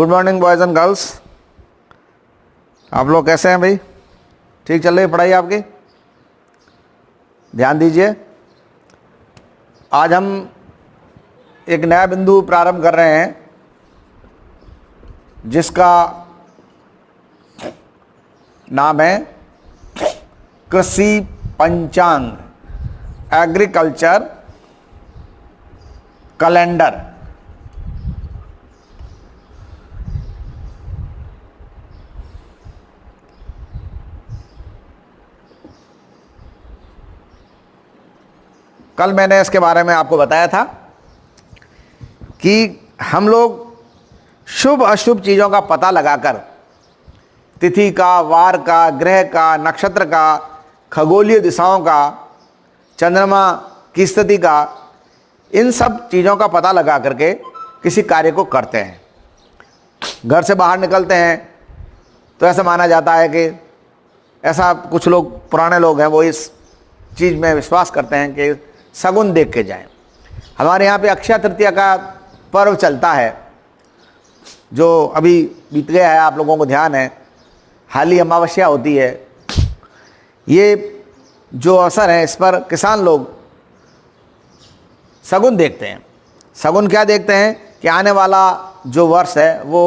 Good morning boys and girls. आप लोग कैसे हैं भाई? ठीक चल रही है पढ़ाई आपकी? ध्यान दीजिए। आज हम एक नया बिंदु प्रारंभ कर रहे हैं जिसका नाम है कृषि पंचांग, एग्रीकल्चर कैलेंडर। कल मैंने इसके बारे में आपको बताया था कि हम लोग शुभ अशुभ चीज़ों का पता लगाकर तिथि का, वार का, ग्रह का, नक्षत्र का, खगोलीय दिशाओं का, चंद्रमा की स्थिति का, इन सब चीज़ों का पता लगा करके किसी कार्य को करते हैं। घर से बाहर निकलते हैं तो ऐसा माना जाता है कि ऐसा कुछ लोग, पुराने लोग हैं, वो इस चीज़ में विश्वास करते हैं कि शगुन देख के जाएं। हमारे यहाँ पे अक्षय तृतीया का पर्व चलता है जो अभी बीत गया है, आप लोगों को ध्यान है। हाल ही अमावस्या होती है। ये जो अवसर है इस पर किसान लोग शगुन देखते हैं। शगुन क्या देखते हैं कि आने वाला जो वर्ष है वो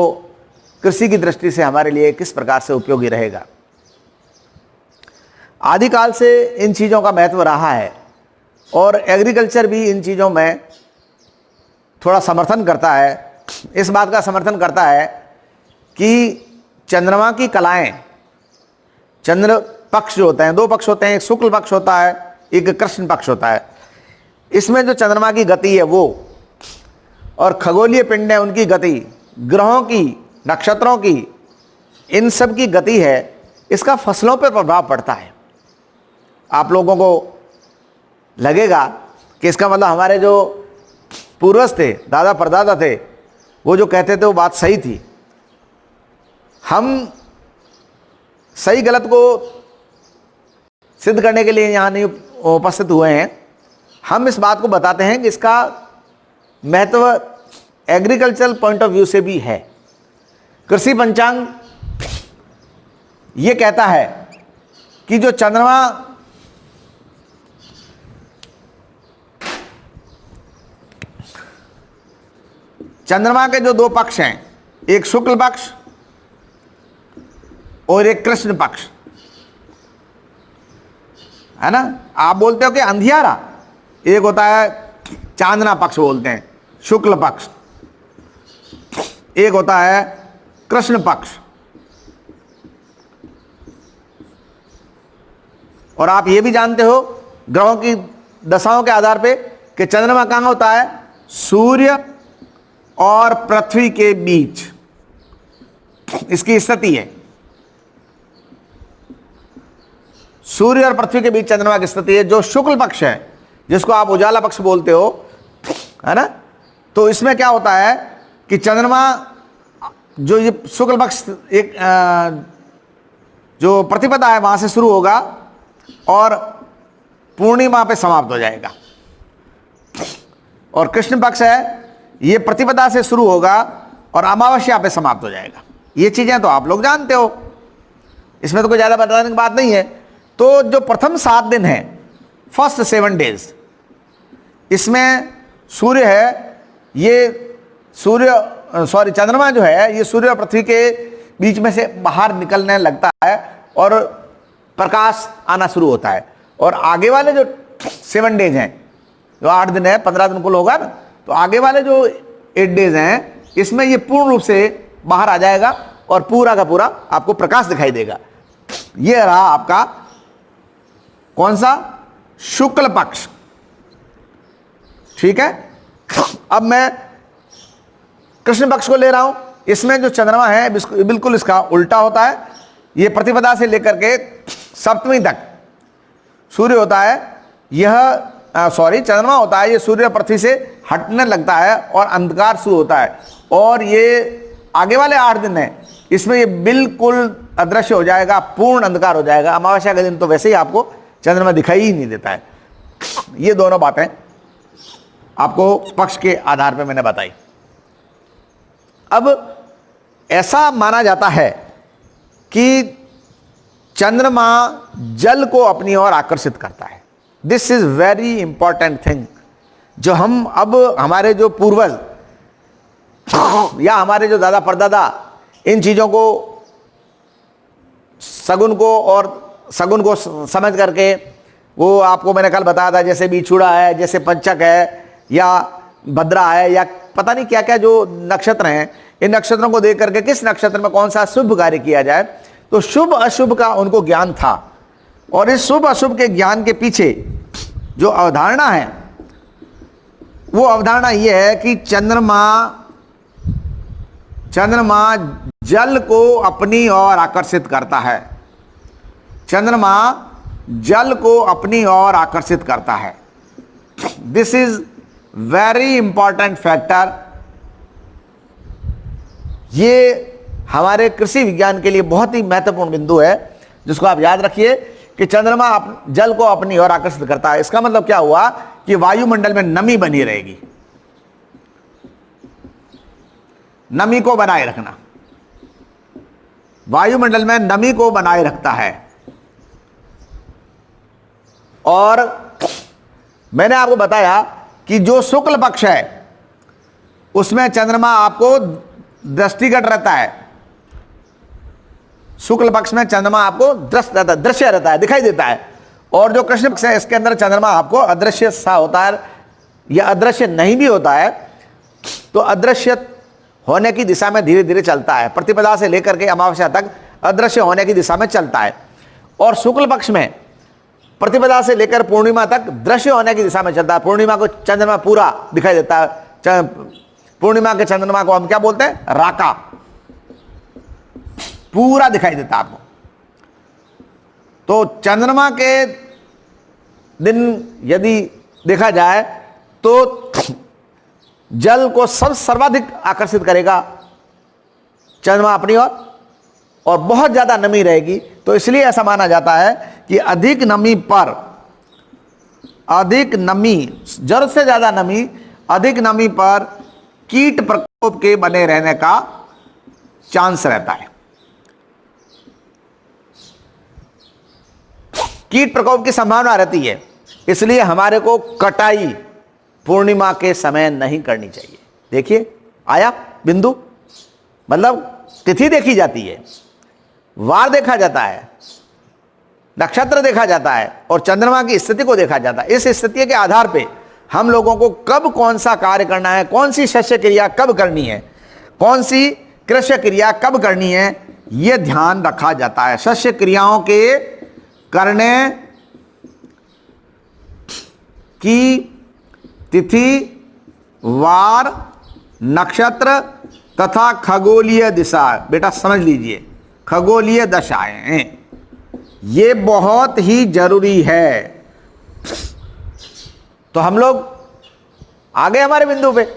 कृषि की दृष्टि से हमारे लिए किस प्रकार से उपयोगी रहेगा। आदिकाल से इन चीज़ों का महत्व रहा है और एग्रीकल्चर भी इन चीज़ों में थोड़ा समर्थन करता है। इस बात का समर्थन करता है कि चंद्रमा की कलाएं, चंद्र पक्ष जो होते हैं, दो पक्ष होते हैं, एक शुक्ल पक्ष होता है, एक कृष्ण पक्ष होता है। इसमें जो चंद्रमा की गति है वो, और खगोलीय पिंड है उनकी गति, ग्रहों की, नक्षत्रों की, इन सब की गति है, इसका फसलों पर प्रभाव पड़ता है। आप लोगों को लगेगा कि इसका मतलब हमारे जो पूर्वज थे, दादा परदादा थे, वो जो कहते थे वो बात सही थी। हम सही गलत को सिद्ध करने के लिए यहाँ नहीं उपस्थित हुए हैं। हम इस बात को बताते हैं कि इसका महत्व एग्रीकल्चरल पॉइंट ऑफ व्यू से भी है। कृषि पंचांग ये कहता है कि जो चंद्रमा के जो दो पक्ष हैं, एक शुक्ल पक्ष और एक कृष्ण पक्ष, है ना। आप बोलते हो कि अंधियारा, एक होता है चांदना पक्ष बोलते हैं, शुक्ल पक्ष, एक होता है कृष्ण पक्ष। और आप ये भी जानते हो ग्रहों की दशाओं के आधार पे कि चंद्रमा कहाँ होता है? सूर्य और पृथ्वी के बीच इसकी स्थिति है। सूर्य और पृथ्वी के बीच चंद्रमा की स्थिति है। जो शुक्ल पक्ष है, जिसको आप उजाला पक्ष बोलते हो, है ना, तो इसमें क्या होता है कि चंद्रमा, जो ये शुक्ल पक्ष एक जो प्रतिपदा है वहां से शुरू होगा और पूर्णिमा पे समाप्त हो जाएगा। और कृष्ण पक्ष है, ये प्रतिपदा से शुरू होगा और अमावस्या पे समाप्त हो जाएगा। ये चीजें तो आप लोग जानते हो, इसमें तो कोई ज्यादा बताने की बात नहीं है। तो जो प्रथम 7 दिन है, फर्स्ट 7 डेज, इसमें सूर्य है, ये चंद्रमा जो है ये सूर्य और पृथ्वी के बीच में से बाहर निकलने लगता है और प्रकाश आना शुरू होता है। और आगे वाले जो 7 डेज हैं, जो 8 दिन है, 15 दिन कुल होगा ना, तो आगे वाले जो 8 डेज हैं इसमें ये पूर्ण रूप से बाहर आ जाएगा और पूरा का पूरा आपको प्रकाश दिखाई देगा। ये रहा आपका कौन सा? शुक्ल पक्ष। ठीक है। अब मैं कृष्ण पक्ष को ले रहा हूं। इसमें जो चंद्रमा है बिल्कुल इसका उल्टा होता है। ये प्रतिपदा से लेकर के सप्तमी तक सूर्य होता है, चंद्रमा होता है, ये सूर्य पृथ्वी से हटने लगता है और अंधकार शुरू होता है। और ये आगे वाले 8 दिन हैं, इसमें ये बिल्कुल अदृश्य हो जाएगा, पूर्ण अंधकार हो जाएगा। अमावस्या के दिन तो वैसे ही आपको चंद्रमा दिखाई ही नहीं देता है। ये दोनों बातें आपको पक्ष के आधार पर मैंने बताई। अब ऐसा माना जाता है कि चंद्रमा जल को अपनी ओर आकर्षित करता है। This is very important thing, जो हम अब हमारे जो पूर्वज या हमारे जो दादा परदादा इन चीजों को सगुन को समझ करके, वो आपको मैंने कल बताया था, जैसे बिछुड़ा है, जैसे पंचक है, या भद्रा है, या पता नहीं क्या क्या जो नक्षत्र हैं, इन नक्षत्रों को देख करके किस नक्षत्र में कौन सा शुभ कार्य किया जाए, तो शुभ अशुभ का उनको ज्ञान था। और इस शुभ अशुभ के ज्ञान के पीछे जो अवधारणा है, वो अवधारणा ये है कि चंद्रमा जल को अपनी ओर आकर्षित करता है। चंद्रमा जल को अपनी ओर आकर्षित करता है। This is very important factor. ये हमारे कृषि विज्ञान के लिए बहुत ही महत्वपूर्ण बिंदु है, जिसको आप याद रखिए कि चंद्रमा जल को अपनी ओर आकर्षित करता है। इसका मतलब क्या हुआ कि वायुमंडल में नमी बनी रहेगी। नमी को बनाए रखना, वायुमंडल में नमी को बनाए रखता है। और मैंने आपको बताया कि जो शुक्ल पक्ष है उसमें चंद्रमा आपको दृष्टिगत रहता है। शुक्ल पक्ष में चंद्रमा आपको दृश्य रहता है, दिखाई देता है। और जो कृष्ण पक्ष है, इसके अंदर चंद्रमा आपको अदृश्य सा होता है, या अदृश्य नहीं भी होता है, तो अदृश्य होने की दिशा में धीरे धीरे चलता है। प्रतिपदा से लेकर के अमावस्या तक अदृश्य होने की दिशा में चलता है। और शुक्ल पक्ष में प्रतिपदा से लेकर पूर्णिमा तक दृश्य होने की दिशा में चलता है। पूर्णिमा को चंद्रमा पूरा दिखाई देता है। पूर्णिमा के चंद्रमा को हम क्या बोलते हैं? राका, पूरा दिखाई देता है आपको। तो चंद्रमा के दिन यदि देखा जाए तो जल को सर्वाधिक आकर्षित करेगा चंद्रमा अपनी ओर, और बहुत ज्यादा नमी रहेगी। तो इसलिए ऐसा माना जाता है कि अधिक नमी, जरूरत से ज्यादा नमी, अधिक नमी पर कीट प्रकोप के बने रहने का चांस रहता है। कीट प्रकोप की संभावना रहती है। इसलिए हमारे को कटाई पूर्णिमा के समय नहीं करनी चाहिए। देखिए आया बिंदु, मतलब तिथि देखी जाती है, वार देखा जाता है, नक्षत्र देखा जाता है, और चंद्रमा की स्थिति को देखा जाता है। इस स्थिति के आधार पे हम लोगों को कब कौन सा कार्य करना है, कौन सी शस्य क्रिया कब करनी है, कौन सी कृषि क्रिया कब करनी है, यह ध्यान रखा जाता है। शस्य क्रियाओं के करने की तिथि, वार, नक्षत्र तथा खगोलीय दिशा, बेटा समझ लीजिए, खगोलीय दशाएं, ये बहुत ही जरूरी है। तो हम लोग आ गए हमारे बिंदु पे।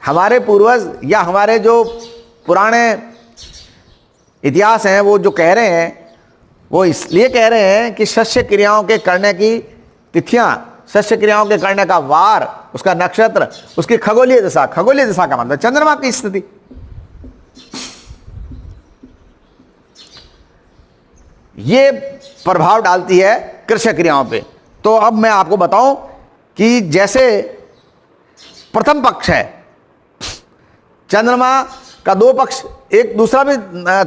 हमारे पूर्वज या हमारे जो पुराने इतिहास हैं, वो जो कह रहे हैं, वो इसलिए कह रहे हैं कि शस्य क्रियाओं के करने की तिथियां, शस्य क्रियाओं के करने का वार, उसका नक्षत्र, उसकी खगोलीय दिशा, खगोलीय दिशा का मतलब चंद्रमा की स्थिति। ये प्रभाव डालती है कृषि क्रियाओं पे। तो अब मैं आपको बताऊं कि जैसे प्रथम पक्ष है, चंद्रमा का दो पक्ष, एक दूसरा भी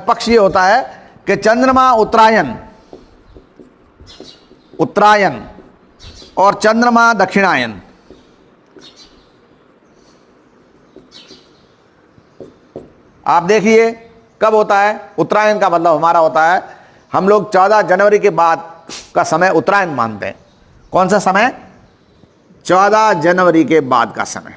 पक्ष ये होता है कि चंद्रमा उत्तरायण और चंद्रमा दक्षिणायन। आप देखिए कब होता है। उत्तरायण का मतलब हमारा होता है, हम लोग 14 जनवरी के बाद का समय उत्तरायण मानते हैं। कौन सा समय? 14 जनवरी के बाद का समय।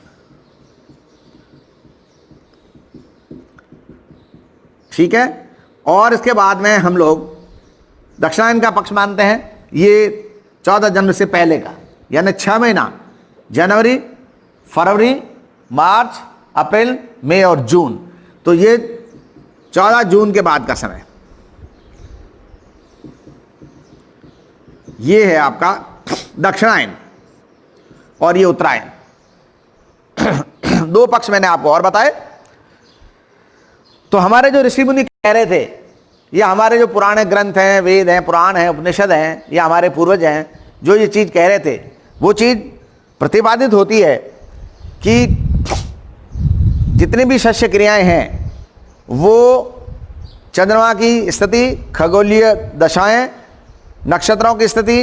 ठीक है। और इसके बाद में हम लोग दक्षिणायन का पक्ष मानते हैं, ये 14 जनवरी से पहले का, यानी 6 महीना, जनवरी, फरवरी, मार्च, अप्रैल, मई और जून। तो ये 14 जून के बाद का समय, ये है आपका दक्षिणायन, और ये उत्तरायण। दो पक्ष मैंने आपको और बताए। तो हमारे जो ऋषि मुनि कह रहे थे, या हमारे जो पुराने ग्रंथ हैं, वेद हैं, पुराण हैं, उपनिषद हैं, या हमारे पूर्वज हैं जो ये चीज़ कह रहे थे, वो चीज़ प्रतिपादित होती है कि जितनी भी शस्य क्रियाएं हैं वो चंद्रमा की स्थिति, खगोलीय दशाएं, नक्षत्रों की स्थिति,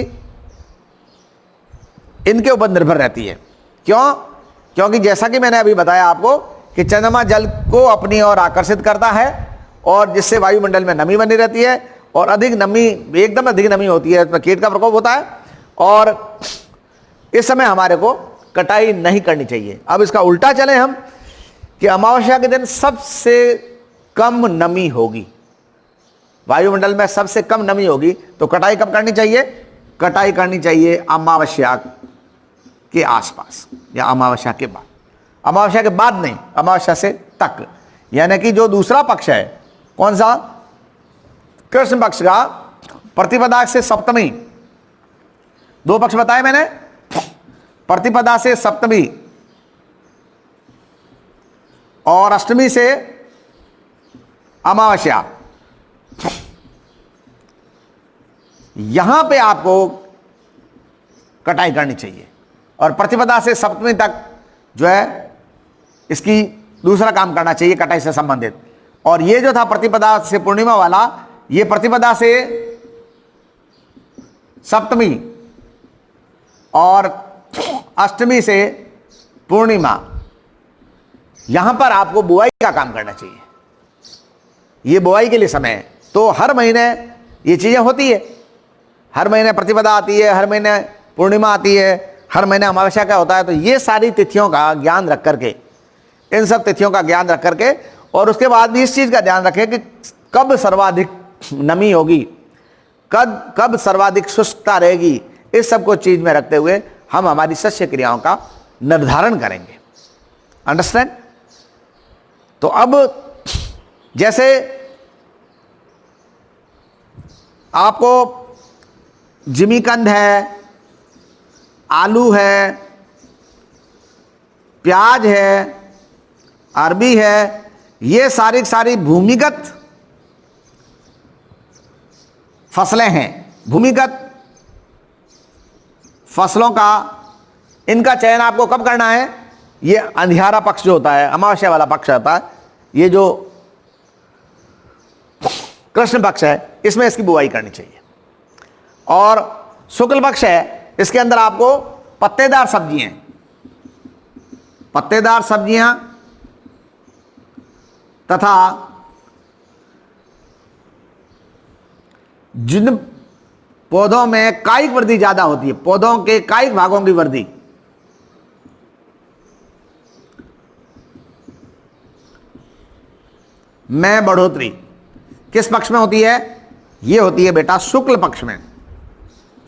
इनके ऊपर निर्भर रहती है। क्यों? क्योंकि जैसा कि मैंने अभी बताया आपको कि चंद्रमा जल को अपनी ओर आकर्षित करता है और जिससे वायुमंडल में नमी बनी रहती है, और अधिक नमी, एकदम अधिक नमी होती है, इसमें कीट का प्रकोप होता है, और इस समय हमारे को कटाई नहीं करनी चाहिए। अब इसका उल्टा चले हम कि अमावस्या के दिन सबसे कम नमी होगी, वायुमंडल में सबसे कम नमी होगी, तो कटाई कब करनी चाहिए? कटाई करनी चाहिए अमावस्या के आसपास या अमावस्या के बाद। अमावस्या के बाद नहीं, अमावस्या से तक, यानी कि जो दूसरा पक्ष है, कौन सा? कृष्ण पक्ष का प्रतिपदा से सप्तमी, दो पक्ष बताए मैंने, प्रतिपदा से सप्तमी और अष्टमी से अमावस्या, यहां पे आपको कटाई करनी चाहिए, और प्रतिपदा से सप्तमी तक जो है इसकी दूसरा काम करना चाहिए कटाई से संबंधित। और ये जो था प्रतिपदा से पूर्णिमा वाला, ये प्रतिपदा से सप्तमी और अष्टमी से पूर्णिमा, यहां पर आपको बुआई का काम करना चाहिए। ये बुआई के लिए समय है। तो हर महीने ये चीजें होती है, हर महीने प्रतिपदा आती है, हर महीने पूर्णिमा आती है, हर महीने अमावस्या का होता है। तो ये सारी तिथियों का ज्ञान रख करके, इन सब तिथियों का ज्ञान रख करके, और उसके बाद भी इस चीज का ध्यान रखें कि कब सर्वाधिक नमी होगी, कब सर्वाधिक शुष्कता रहेगी, इस सब को चीज में रखते हुए हम हमारी शस्य क्रियाओं का निर्धारण करेंगे। अंडरस्टैंड? तो अब जैसे आपको जिमीकंद है, आलू है, प्याज है, अरबी है, ये सारी भूमिगत फसलें हैं। भूमिगत फसलों का, इनका चयन आपको कब करना है? ये अंधियारा पक्ष जो होता है, अमावस्या वाला पक्ष होता है, ये जो कृष्ण पक्ष है, इसमें इसकी बुआई करनी चाहिए। और शुक्ल पक्ष है, इसके अंदर आपको पत्तेदार सब्जियां तथा जिन पौधों में कायिक वृद्धि ज्यादा होती है, पौधों के कायिक भागों की वृद्धि, में बढ़ोतरी किस पक्ष में होती है? ये होती है बेटा शुक्ल पक्ष में।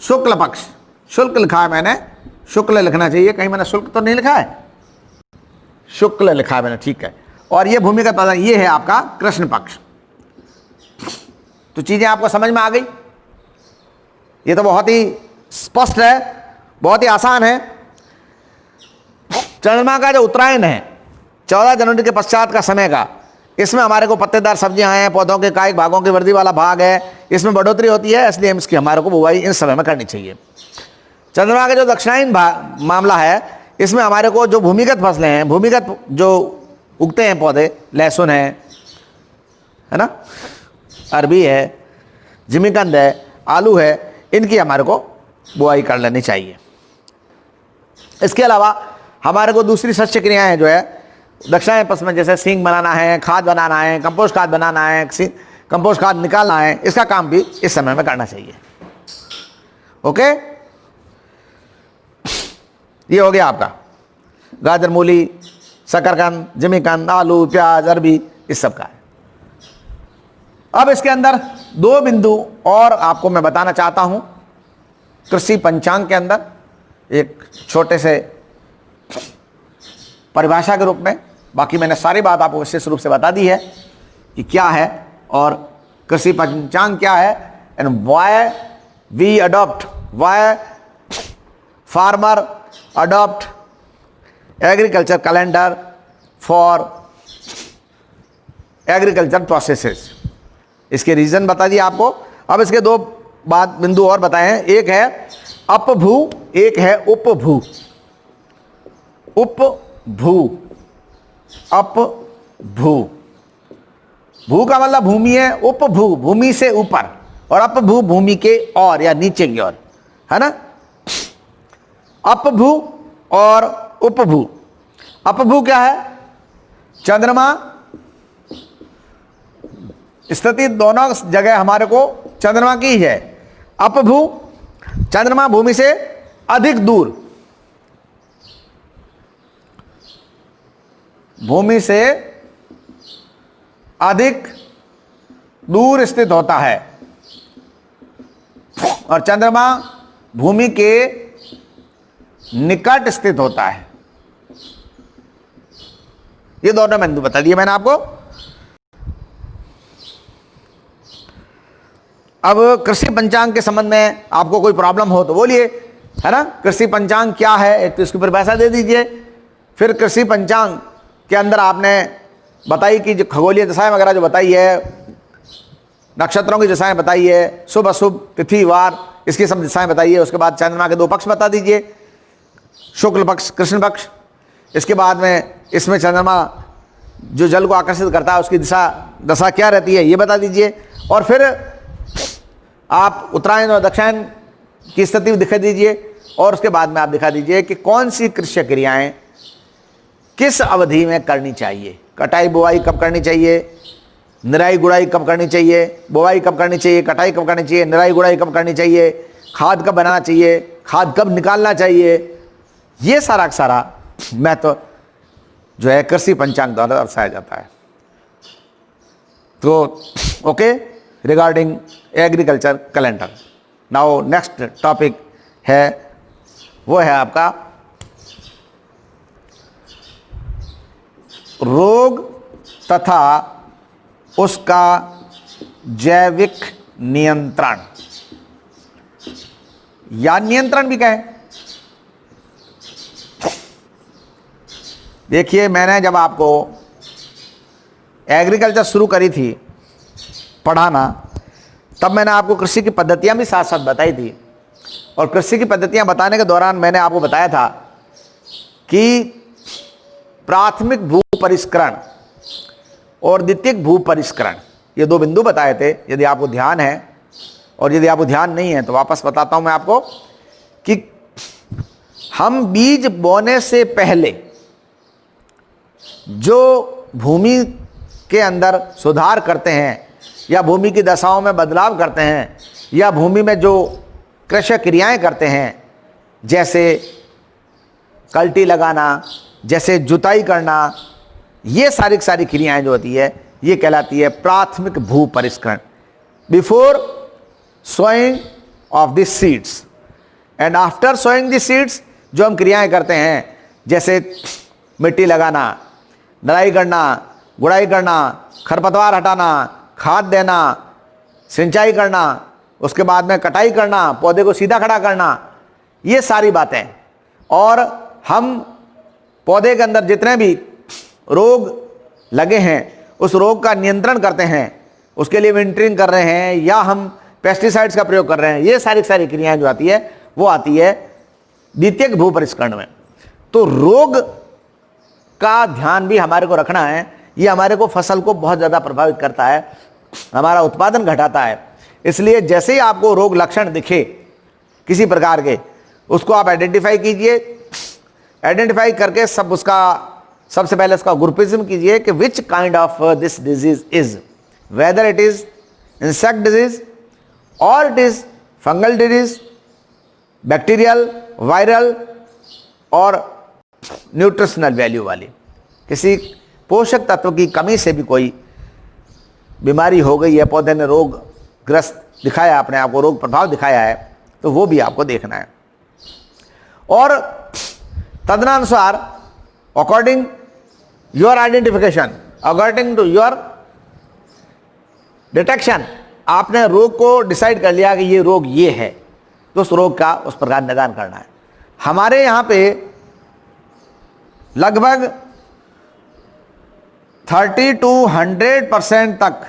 शुक्ल पक्ष, शुक्ल लिखा है मैंने, शुक्ल लिखना चाहिए, कहीं मैंने शुक्ल तो नहीं लिखा है, शुक्ल लिखा है मैंने, ठीक है। और ये भूमिगत पदार्थ, ये है आपका कृष्ण पक्ष। तो चीजें आपको समझ में आ गई? ये तो बहुत ही स्पष्ट है, बहुत ही आसान है। चंद्रमा का जो उत्तरायण है 14 जनवरी के पश्चात का समय का, इसमें हमारे को पत्तेदार सब्जियां हैं, पौधों के कायिक भागों की वृद्धि वाला भाग है, इसमें बढ़ोतरी होती है, इसलिए इसकी हमारे को बुवाई इस समय में करनी चाहिए। चंद्रमा का जो दक्षिणायन मामला है, इसमें हमारे को जो भूमिगत फसलें हैं, भूमिगत जो उगते हैं पौधे, लहसुन है ना, अरबी है, जिमीकंद है, आलू है, इनकी हमारे को बुआई कर लेनी चाहिए। इसके अलावा हमारे को दूसरी शस्य क्रियाएं जो है दक्षिणायन पक्ष में, जैसे सींग बनाना है, खाद बनाना है, कंपोस्ट खाद बनाना है, कंपोस्ट खाद निकालना है, इसका काम भी इस समय में करना चाहिए। ओके, ये हो गया आपका गाजर, मूली, शकरकंद, जिमीकंद, आलू, प्याज, अरबी, इस सब का है। अब इसके अंदर दो बिंदु और आपको मैं बताना चाहता हूं कृषि पंचांग के अंदर, एक छोटे से परिभाषा के रूप में। बाकी मैंने सारी बात आपको विशेष रूप से बता दी है कि क्या है और कृषि पंचांग क्या है, and why we adopt, why farmer adopt agriculture calendar for agriculture processes. इसके रीजन बता दिए आपको। अब इसके दो बिंदु और बताए हैं, एक है अपभू, एक है उपभू। उपभू, अपभू, भू का मतलब भूमि है, उपभू भूमि से ऊपर, और अपभू भूमि के और या नीचे की ओर, है ना। अपभू और उपभू। अपभू क्या है? चंद्रमा स्थिति दोनों जगह हमारे को चंद्रमा की है। अपभू, चंद्रमा भूमि से अधिक दूर, भूमि से अधिक दूर स्थित होता है, और चंद्रमा भूमि के निकट स्थित होता है। ये दोनों बिंदु बता दिए मैंने आपको। अब कृषि पंचांग के संबंध में आपको कोई प्रॉब्लम हो तो बोलिए, है ना। कृषि पंचांग क्या है, एक तो इसके ऊपर पैसा दे दीजिए। फिर कृषि पंचांग के अंदर आपने बताई कि जो खगोलीय दशाएं वगैरह जो बताई है, नक्षत्रों की दशाएं बताई है, शुभ अशुभ तिथि वार, इसकी सब दशाएं बताइए। उसके बाद चंद्रमा के दो पक्ष बता दीजिए, शुक्ल पक्ष, कृष्ण पक्ष। इसके बाद में इसमें चंद्रमा जो जल को आकर्षित करता है उसकी दशा क्या रहती है, ये बता दीजिए। और फिर आप उत्तरायण और दक्षिणायन की स्थिति दिखा दीजिए, और उसके बाद में आप दिखा दीजिए कि कौन सी कृषि क्रियाएं किस अवधि में करनी चाहिए। कटाई बुवाई कब करनी चाहिए, निराई गुड़ाई कब करनी चाहिए, बुवाई कब करनी चाहिए, कटाई कब करनी चाहिए, निराई गुड़ाई कब करनी चाहिए, खाद कब बनाना चाहिए, खाद कब निकालना चाहिए, ये सारा का सारा महत्व जो है कृषि पंचांग द्वारा दर्शाया जाता है। तो okay, regarding agriculture calendar. Now next topic है, वो है आपका रोग तथा उसका जैविक नियंत्रण, या नियंत्रण भी कहें। देखिए, मैंने जब आपको एग्रीकल्चर शुरू करी थी पढ़ाना, तब मैंने आपको कृषि की पद्धतियां भी साथ साथ बताई थी। और कृषि की पद्धतियां बताने के दौरान मैंने आपको बताया था कि प्राथमिक भू परिष्करण और द्वितीयक भू परिष्करण, ये दो बिंदु बताए थे। यदि आपको ध्यान है, और यदि आपको ध्यान नहीं है तो वापस बताता हूं मैं आपको, कि हम बीज बोने से पहले जो भूमि के अंदर सुधार करते हैं, या भूमि की दशाओं में बदलाव करते हैं, या भूमि में जो कृषि क्रियाएं करते हैं, जैसे कल्टी लगाना, जैसे जुताई करना, ये सारी सारी क्रियाएं जो होती है, ये कहलाती है प्राथमिक भू परिष्करण। Before sowing of the seeds and after sowing the seeds, जो हम क्रियाएं करते हैं, जैसे मिट्टी लगाना, नराई करना, गुड़ाई करना, खरपतवार हटाना, खाद देना, सिंचाई करना, उसके बाद में कटाई करना, पौधे को सीधा खड़ा करना, ये सारी बातें। और हम पौधे के अंदर जितने भी रोग लगे हैं, उस रोग का नियंत्रण करते हैं, उसके लिए विंटरिंग कर रहे हैं, या हम पेस्टिसाइड्स का प्रयोग कर रहे हैं, ये सारी सारी क्रियाएं जो आती है वो आती है द्वितीयक भू परिष्करण में। तो रोग का ध्यान भी हमारे को रखना है। ये हमारे को फसल को बहुत ज़्यादा प्रभावित करता है, हमारा उत्पादन घटाता है। इसलिए जैसे ही आपको रोग लक्षण दिखे किसी प्रकार के, उसको आप आइडेंटिफाई कीजिए। आइडेंटिफाई करके सबसे पहले इसका ग्रुपिज्म कीजिए कि which kind of this disease is, whether it is insect disease और it is fungal disease, bacterial, viral और न्यूट्रिशनल वैल्यू वाली। किसी पोषक तत्व की कमी से भी कोई बीमारी हो गई है, पौधे ने रोग ग्रस्त दिखाया, अपने आप को रोग प्रभाव दिखाया है, तो वो भी आपको देखना है। और तदनुसार according your identification, according to your detection, आपने रोग को डिसाइड कर लिया कि ये रोग ये है, तो उस रोग का उस प्रकार निदान करना है। हमारे यहाँ पे लगभग 30 to 100% तक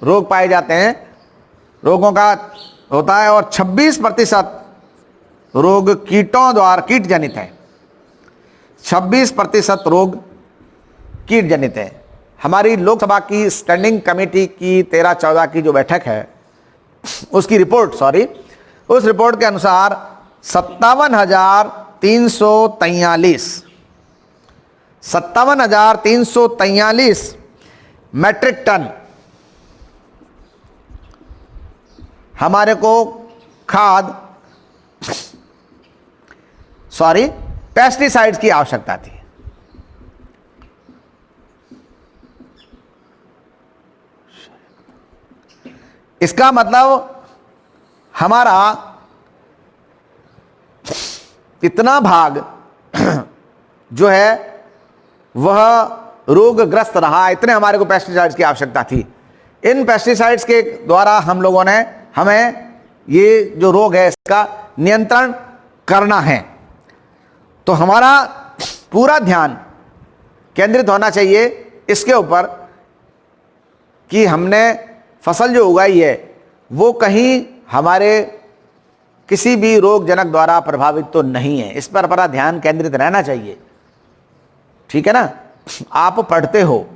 रोग पाए जाते हैं, रोगों का होता है, और 26% रोग कीटों द्वारा कीट जनित है। 26% रोग कीट जनित है। हमारी लोकसभा की स्टैंडिंग कमेटी की 13-14 की जो बैठक है उसकी रिपोर्ट, उस रिपोर्ट के अनुसार 57,343 मैट्रिक टन हमारे को पेस्टिसाइड्स की आवश्यकता थी। इसका मतलब हमारा इतना भाग जो है वह रोगग्रस्त रहा, इतने हमारे को पेस्टिसाइड्स की आवश्यकता थी। इन पेस्टिसाइड्स के द्वारा हमें ये जो रोग है इसका नियंत्रण करना है। तो हमारा पूरा ध्यान केंद्रित होना चाहिए इसके ऊपर कि हमने फसल जो उगाई है वो कहीं हमारे किसी भी रोगजनक द्वारा प्रभावित तो नहीं है, इस पर हमारा ध्यान केंद्रित रहना चाहिए। ठीक है ना। आप पढ़ते हो,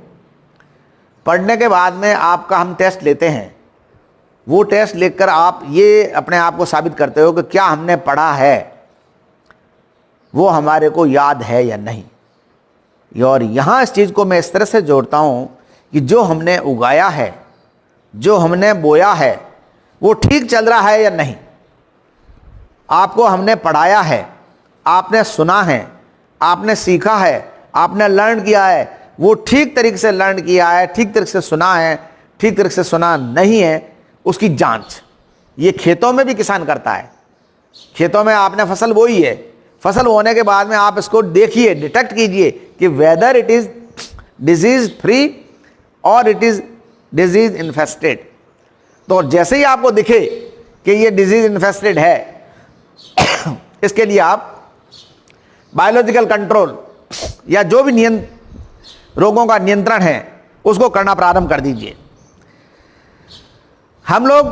पढ़ने के बाद में आपका हम टेस्ट लेते हैं, वो टेस्ट लेकर आप ये अपने आप को साबित करते हो कि क्या हमने पढ़ा है वो हमारे को याद है या नहीं। और यहाँ इस चीज़ को मैं इस तरह से जोड़ता हूँ कि जो हमने उगाया है, जो हमने बोया है, वो ठीक चल रहा है या नहीं। आपको हमने पढ़ाया है, आपने सुना है, आपने सीखा है, आपने लर्न किया है, वो ठीक तरीके से लर्न किया है, ठीक तरीके से सुना है, ठीक तरीके से सुना नहीं है, उसकी जांच ये खेतों में भी किसान करता है। खेतों में आपने फसल बोई है, फसल होने के बाद में आप इसको देखिए, डिटेक्ट कीजिए कि weather it is disease free और इट इज डिजीज इन्फेस्टेड। तो जैसे ही आपको दिखे कि ये डिजीज इन्फेस्टेड है, इसके लिए आप बायोलॉजिकल कंट्रोल या जो भी रोगों का नियंत्रण है उसको करना प्रारंभ कर दीजिए। हम लोग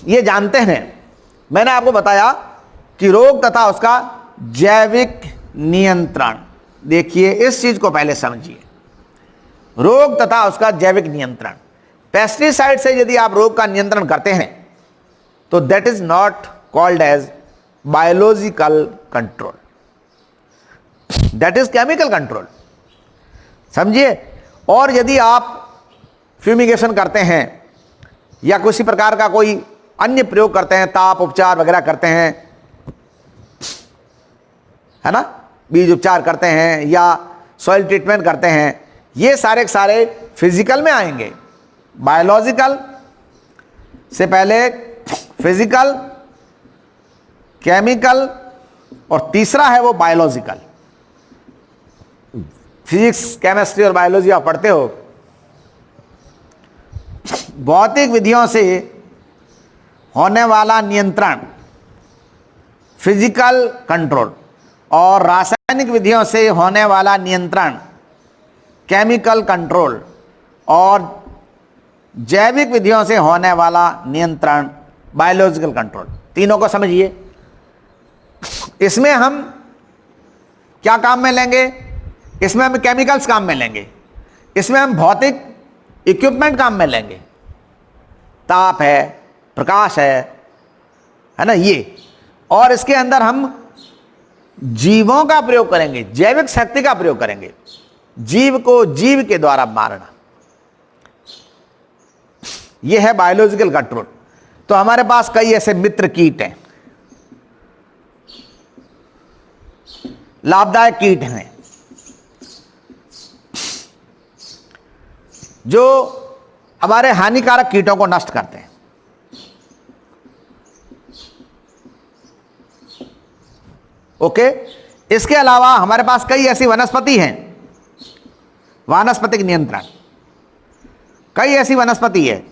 ये जानते हैं, मैंने आपको बताया कि रोग तथा उसका जैविक नियंत्रण। देखिए इस चीज को पहले समझिए, रोग तथा उसका जैविक नियंत्रण। पेस्टिसाइड से यदि आप रोग का नियंत्रण करते हैं तो that is not called as biological control, that is chemical control. समझिए। और यदि आप फ्यूमिगेशन करते हैं या किसी प्रकार का कोई अन्य प्रयोग करते हैं, ताप उपचार वगैरह करते हैं, है ना, बीज उपचार करते हैं या सॉइल ट्रीटमेंट करते हैं, ये सारे के सारे फिजिकल में आएंगे। बायोलॉजिकल से पहले फिजिकल, केमिकल और तीसरा है वो बायोलॉजिकल। फिजिक्स, केमिस्ट्री और बायोलॉजी आप पढ़ते हो। भौतिक विधियों से होने वाला नियंत्रण फिजिकल कंट्रोल और रासायनिक विधियों से होने वाला नियंत्रण केमिकल कंट्रोल और जैविक विधियों से होने वाला नियंत्रण बायोलॉजिकल कंट्रोल। तीनों को समझिए। इसमें हम क्या काम में लेंगे? इसमें हम केमिकल्स काम में लेंगे, इसमें हम भौतिक इक्विपमेंट काम में लेंगे, ताप है, प्रकाश है ना ये। और इसके अंदर हम जीवों का प्रयोग करेंगे, जैविक शक्ति का प्रयोग करेंगे, जीव को जीव के द्वारा मारना, यह है बायोलॉजिकल कंट्रोल। तो हमारे पास कई ऐसे मित्र कीट हैं, लाभदायक कीट हैं, जो हमारे हानिकारक कीटों को नष्ट करते हैं। ओके। इसके अलावा हमारे पास कई ऐसी वनस्पति हैं, वानस्पतिक नियंत्रण। कई ऐसी वनस्पति है,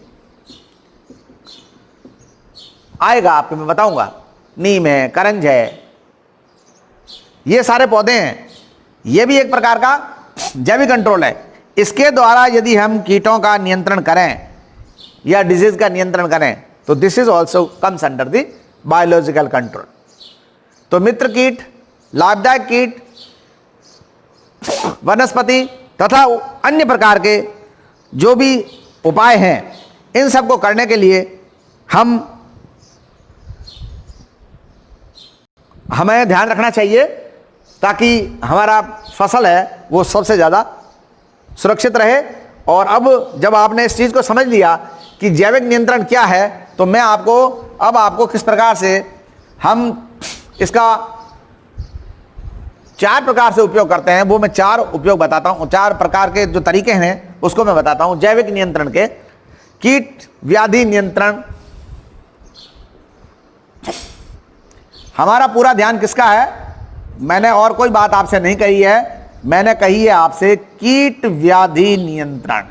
आएगा आपको मैं बताऊंगा। नीम है, करंज है, ये सारे पौधे हैं, ये भी एक प्रकार का जैविक कंट्रोल है। इसके द्वारा यदि हम कीटों का नियंत्रण करें या डिजीज का नियंत्रण करें तो this is also comes under the biological control. तो मित्र कीट, लाभदायक कीट, वनस्पति तथा अन्य प्रकार के जो भी उपाय हैं, इन सब को करने के लिए हमें ध्यान रखना चाहिए ताकि हमारा फसल है वो सबसे ज़्यादा सुरक्षित रहे। और अब जब आपने इस चीज़ को समझ लिया कि जैविक नियंत्रण क्या है, तो मैं आपको किस प्रकार से हम इसका 4 प्रकार से उपयोग करते हैं, वो मैं 4 उपयोग बताता हूं। 4 प्रकार के जो तरीके हैं उसको मैं बताता हूं जैविक नियंत्रण के। कीट व्याधि नियंत्रण, हमारा पूरा ध्यान किसका है? मैंने और कोई बात आपसे नहीं कही है, मैंने कही है आपसे कीट व्याधि नियंत्रण।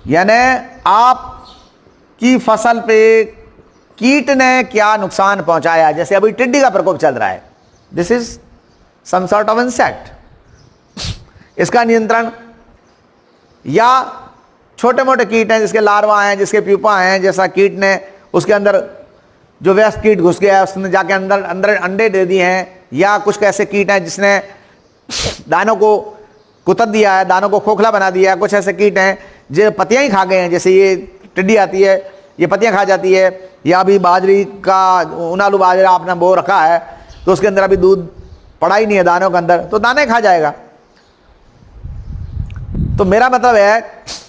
यानी आपकी फसल पे कीट ने क्या नुकसान पहुंचाया, जैसे अभी टिड्डी का प्रकोप चल रहा है, this is some sort of insect, इसका नियंत्रण, या छोटे मोटे कीट हैं जिसके लार्वा हैं, जिसके प्यूपा हैं, जैसा कीट ने उसके अंदर जो व्यस्त कीट घुस गया है उसने जाके अंदर अंडे दे दिए हैं, या कुछ ऐसे कीट हैं जिसने दानों को कुतर दिया है, दानों को खोखला बना दिया है, कुछ ऐसे कीट हैं जो पत्तियां ही खा गए हैं, जैसे ये टिड्डी आती है ये पत्तियां खा जाती है, या अभी बाजरी का उनालू बाजरा आपने बो रखा है तो उसके अंदर अभी दूध पड़ा ही नहीं है दानों के अंदर, तो दाने खा जाएगा। तो मेरा मतलब है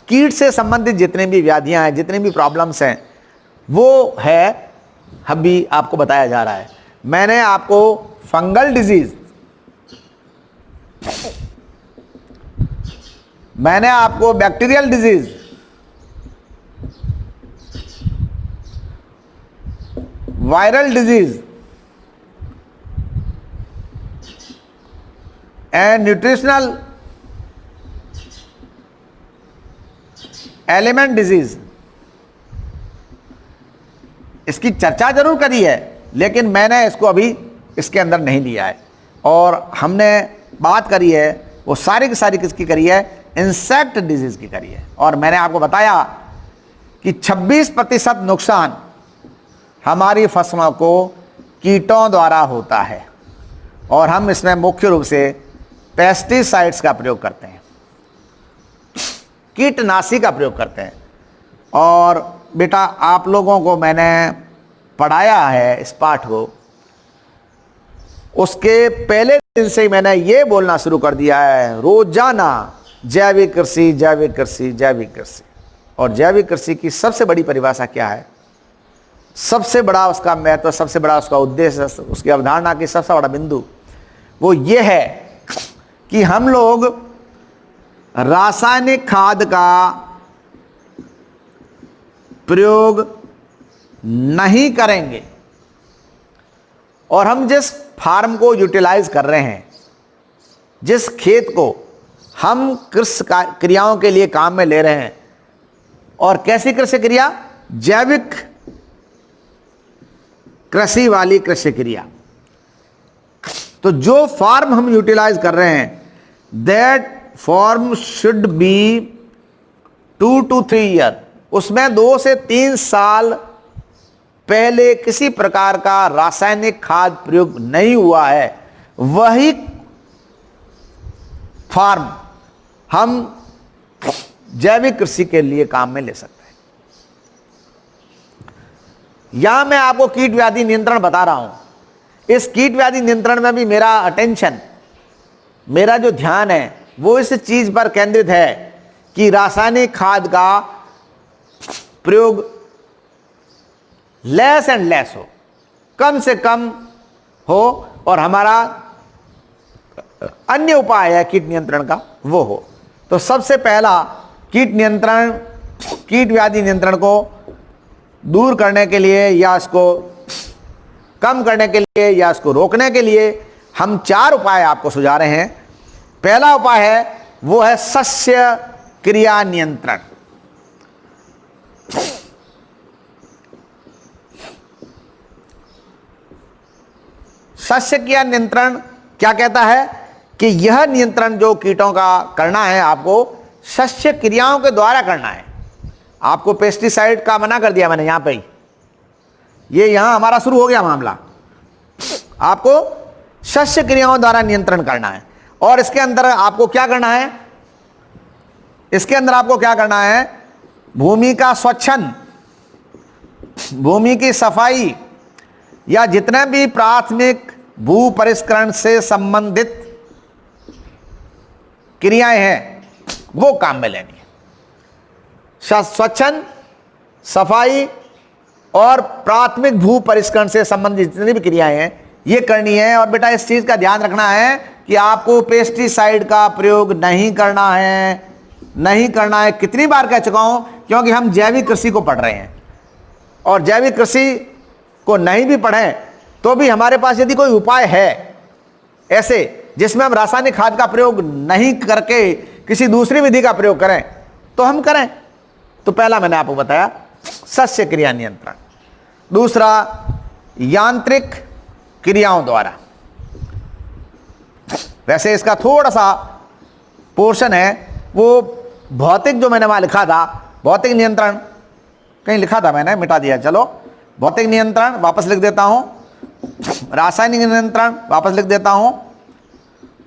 कीट से संबंधित जितने भी व्याधियां हैं, जितनी भी प्रॉब्लम्स हैं, वो है अभी आपको बताया जा रहा है। मैंने आपको फंगल डिजीज, मैंने आपको bacterial disease, viral disease and nutritional element disease, इसकी चर्चा जरूर करी है, लेकिन मैंने इसको अभी इसके अंदर नहीं लिया है। और हमने बात करी है वो सारी की सारी किसकी करी है? इंसेक्ट डिजीज की करी है। और मैंने आपको बताया कि 26% नुकसान हमारी फसलों को कीटों द्वारा होता है, और हम इसमें मुख्य रूप से पेस्टिसाइड्स का प्रयोग करते हैं, कीटनाशी का प्रयोग करते हैं। और बेटा आप लोगों को मैंने पढ़ाया है इस पाठ को, उसके पहले दिन से ही मैंने ये बोलना शुरू कर दिया है रोजाना जैविक कृषि, जैविक कृषि, जैविक कृषि। और जैविक कृषि की सबसे बड़ी परिभाषा क्या है, सबसे बड़ा उसका महत्व, सबसे बड़ा उसका उद्देश्य, उसकी अवधारणा की सबसे बड़ा बिंदु वो ये है कि हम लोग रासायनिक खाद का प्रयोग नहीं करेंगे, और हम जिस फार्म को यूटिलाइज कर रहे हैं, जिस खेत को हम कृषि क्रियाओं के लिए काम में ले रहे हैं, और कैसी कृषि क्रिया? जैविक कृषि वाली कृषि क्रिया। तो जो फार्म हम यूटिलाइज कर रहे हैं, that farm should be 2 to 3 year, उसमें 2 से 3 साल पहले किसी प्रकार का रासायनिक खाद प्रयोग नहीं हुआ है, वही फार्म हम जैविक कृषि के लिए काम में ले सकते हैं। यहां मैं आपको कीट व्याधि नियंत्रण बता रहा हूं। इस कीट व्याधि नियंत्रण में भी मेरा अटेंशन, मेरा जो ध्यान है वो इस चीज पर केंद्रित है कि रासायनिक खाद का प्रयोग लेस एंड लेस हो, कम से कम हो, और हमारा अन्य उपाय है कीट नियंत्रण का वो हो। तो सबसे पहला कीट नियंत्रण, कीट व्याधि नियंत्रण को दूर करने के लिए, या इसको कम करने के लिए, या इसको रोकने के लिए हम 4 उपाय आपको सुझा रहे हैं। पहला उपाय है वो है सस्य क्रिया नियंत्रण। सस्य क्रिया नियंत्रण क्या कहता है कि यह नियंत्रण जो कीटों का करना है आपको शस्य क्रियाओं के द्वारा करना है। आपको पेस्टिसाइड का मना कर दिया मैंने यहां पे ही, ये यहां हमारा शुरू हो गया मामला। आपको शस्य क्रियाओं द्वारा नियंत्रण करना है। और इसके अंदर आपको क्या करना है, इसके अंदर आपको क्या करना है, भूमि का स्वच्छन, भूमि की सफाई या जितने भी प्राथमिक भू परिष्करण से संबंधित क्रियाएं हैं वो काम में लेनी है। स्वच्छन, सफाई और प्राथमिक भू परिष्करण से संबंधित जितनी भी क्रियाएं हैं ये करनी है। और बेटा इस चीज का ध्यान रखना है कि आपको पेस्टिसाइड का प्रयोग नहीं करना है, नहीं करना है। कितनी बार कह चुका हूं, क्योंकि हम जैविक कृषि को पढ़ रहे हैं और जैविक कृषि को नहीं भी पढ़ें तो भी हमारे पास यदि कोई उपाय है ऐसे जिसमें हम रासायनिक खाद का प्रयोग नहीं करके किसी दूसरी विधि का प्रयोग करें तो हम करें। तो पहला मैंने आपको बताया सस्य क्रिया नियंत्रण, दूसरा यांत्रिक क्रियाओं द्वारा। वैसे इसका थोड़ा सा पोर्शन है वो भौतिक, जो मैंने वहां लिखा था भौतिक नियंत्रण, कहीं लिखा था मैंने, मिटा दिया। चलो भौतिक नियंत्रण वापस लिख देता हूं, रासायनिक नियंत्रण वापस लिख देता हूं,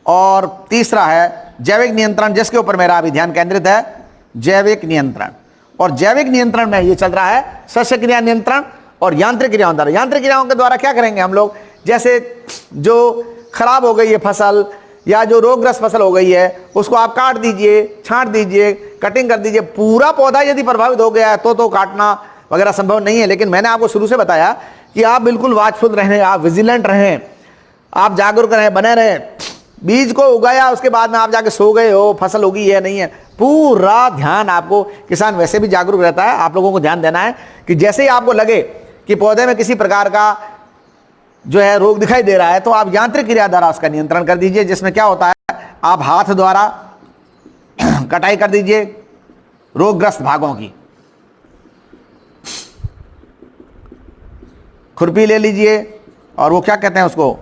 और तीसरा है जैविक नियंत्रण, जिसके ऊपर मेरा अभी ध्यान केंद्रित है, जैविक नियंत्रण। और जैविक नियंत्रण में ये चल रहा है शस्य क्रिया नियंत्रण और यांत्रिक क्रियाओं द्वारा। यांत्रिक क्रियाओं के द्वारा क्या करेंगे हम लोग, जैसे जो खराब हो गई है फसल या जो रोगग्रस्त फसल हो गई है उसको आप काट दीजिए, छांट दीजिए, कटिंग कर दीजिए। पूरा पौधा यदि प्रभावित हो गया है तो काटना वगैरह संभव नहीं है, लेकिन मैंने आपको शुरू से बताया कि आप बिल्कुल वाचफुल रहें, आप विजिलेंट रहें, आप जागरूक रहें, बने रहें। बीज को उगाया उसके बाद में आप जाके सो गए हो, फसल होगी है नहीं है, पूरा ध्यान आपको, किसान वैसे भी जागरूक रहता है, आप लोगों को ध्यान देना है कि जैसे ही आपको लगे कि पौधे में किसी प्रकार का जो है रोग दिखाई दे रहा है तो आप यांत्रिक क्रिया द्वारा उसका नियंत्रण कर दीजिए। जिसमें क्या होता है, आप हाथ द्वारा कटाई कर दीजिए रोगग्रस्त भागों की, खुरपी ले लीजिए और वो क्या कहते हैं उसको,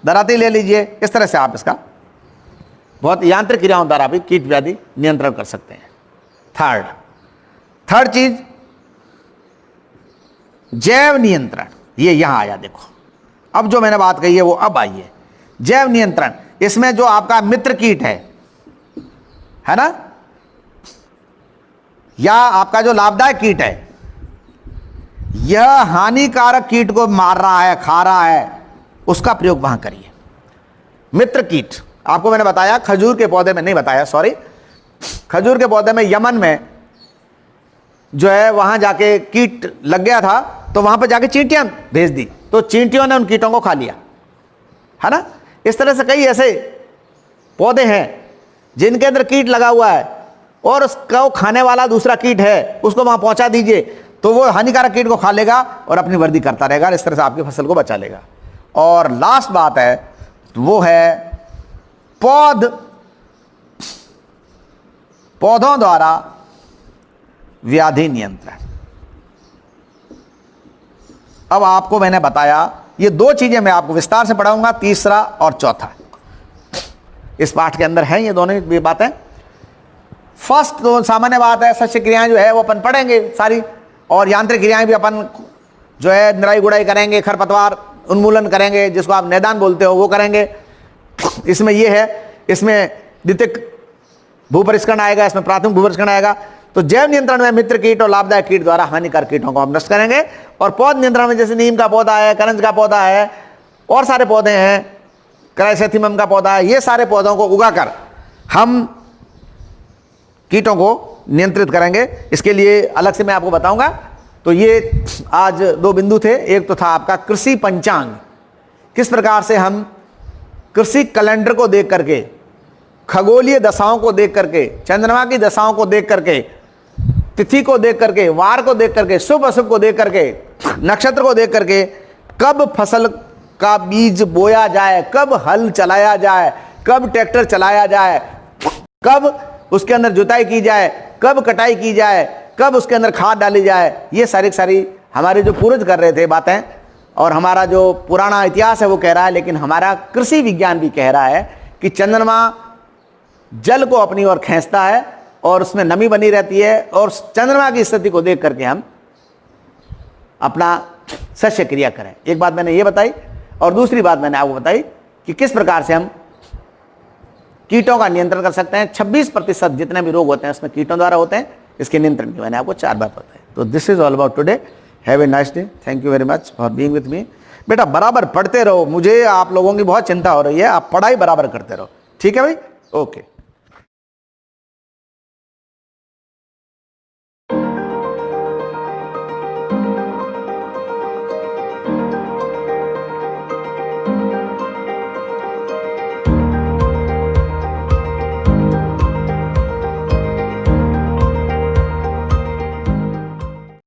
दराती ले लीजिए। इस तरह से आप इसका बहुत यांत्रिक क्रियाओं द्वारा भी कीट व्याधि नियंत्रण कर सकते हैं। थर्ड चीज जैव नियंत्रण, ये यहां आया देखो। अब जो मैंने बात कही है वो अब आई है जैव नियंत्रण। इसमें जो आपका मित्र कीट है ना, या आपका जो लाभदायक कीट है, यह हानिकारक कीट को मार रहा है, खा रहा है, उसका प्रयोग वहां करिए। मित्र कीट आपको मैंने बताया, खजूर के पौधे में नहीं बताया, सॉरी, खजूर के पौधे में यमन में जो है वहां जाके कीट लग गया था तो वहां पर जाके चींटियां भेज दी, तो चींटियों ने उन कीटों को खा लिया, है ना। इस तरह से कई ऐसे पौधे हैं जिनके अंदर कीट लगा हुआ है और उसको खाने वाला दूसरा कीट है, उसको वहां पहुंचा दीजिए तो वो हानिकारक कीट को खा लेगा और अपनी वृद्धि करता रहेगा, इस तरह से आपकी फसल को बचा लेगा। और लास्ट बात है वो है पौधों द्वारा व्याधि नियंत्रण। अब आपको मैंने बताया ये दो चीजें मैं आपको विस्तार से पढ़ाऊंगा, तीसरा और चौथा इस पाठ के अंदर है, ये दोनों भी बातें। फर्स्ट तो सामान्य बात है, शस्य क्रियाएं जो है वो अपन पढ़ेंगे सारी, और यांत्रिक क्रियाएं भी अपन जो है निराई गुड़ाई करेंगे, खरपतवार उन्मूलन करेंगे, जिसको आप निदान बोलते हो वो करेंगे। इसमें ये है, इसमें द्वितीयक भूपरिष्करण आएगा, इसमें प्राथमिक भूपरिष्करण आएगा। तो जैव नियंत्रण में मित्र कीट और लाभदायक कीट द्वारा हानिकारक कीटों को हम नष्ट करेंगे। और पौध नियंत्रण में जैसे नीम का पौधा है, करंज का पौधा है, और सारे पौधे हैं, क्राइसेंथेमम का पौधा है, ये सारे पौधों को उगाकर हम कीटों को नियंत्रित करेंगे। इसके लिए अलग से मैं आपको बताऊंगा। तो ये आज दो बिंदु थे, एक तो था आपका कृषि पंचांग, किस प्रकार से हम कृषि कैलेंडर को देख करके, खगोलीय दशाओं को देख करके, चंद्रमा की दशाओं को देख करके, तिथि को देख करके, वार को देख करके, शुभ अशुभ को देख करके, नक्षत्र को देख करके कब फसल का बीज बोया जाए, कब हल चलाया जाए, कब ट्रैक्टर चलाया जाए, कब उसके अंदर जुताई की जाए, कब कटाई की जाए, कब उसके अंदर खाद डाली जाए, ये सारी हमारे जो पूर्वज कर रहे थे बातें, और हमारा जो पुराना इतिहास है वो कह रहा है, लेकिन हमारा कृषि विज्ञान भी कह रहा है कि चंद्रमा जल को अपनी ओर खींचता है और उसमें नमी बनी रहती है, और चंद्रमा की स्थिति को देख करके हम अपना शस्य क्रिया करें। एक बात मैंने ये बताई, और दूसरी बात मैंने आपको बताई कि किस प्रकार से हम कीटों का नियंत्रण कर सकते हैं। 26% जितने भी रोग होते हैं उसमें कीटों द्वारा होते हैं। इसके नियंत्रण की मैंने आपको 4 बात बताई। तो this is all about today. Have a nice day. Thank you very much for being with me. बेटा बराबर पढ़ते रहो, मुझे आप लोगों की बहुत चिंता हो रही है, आप पढ़ाई बराबर करते रहो, ठीक है भाई? ओके।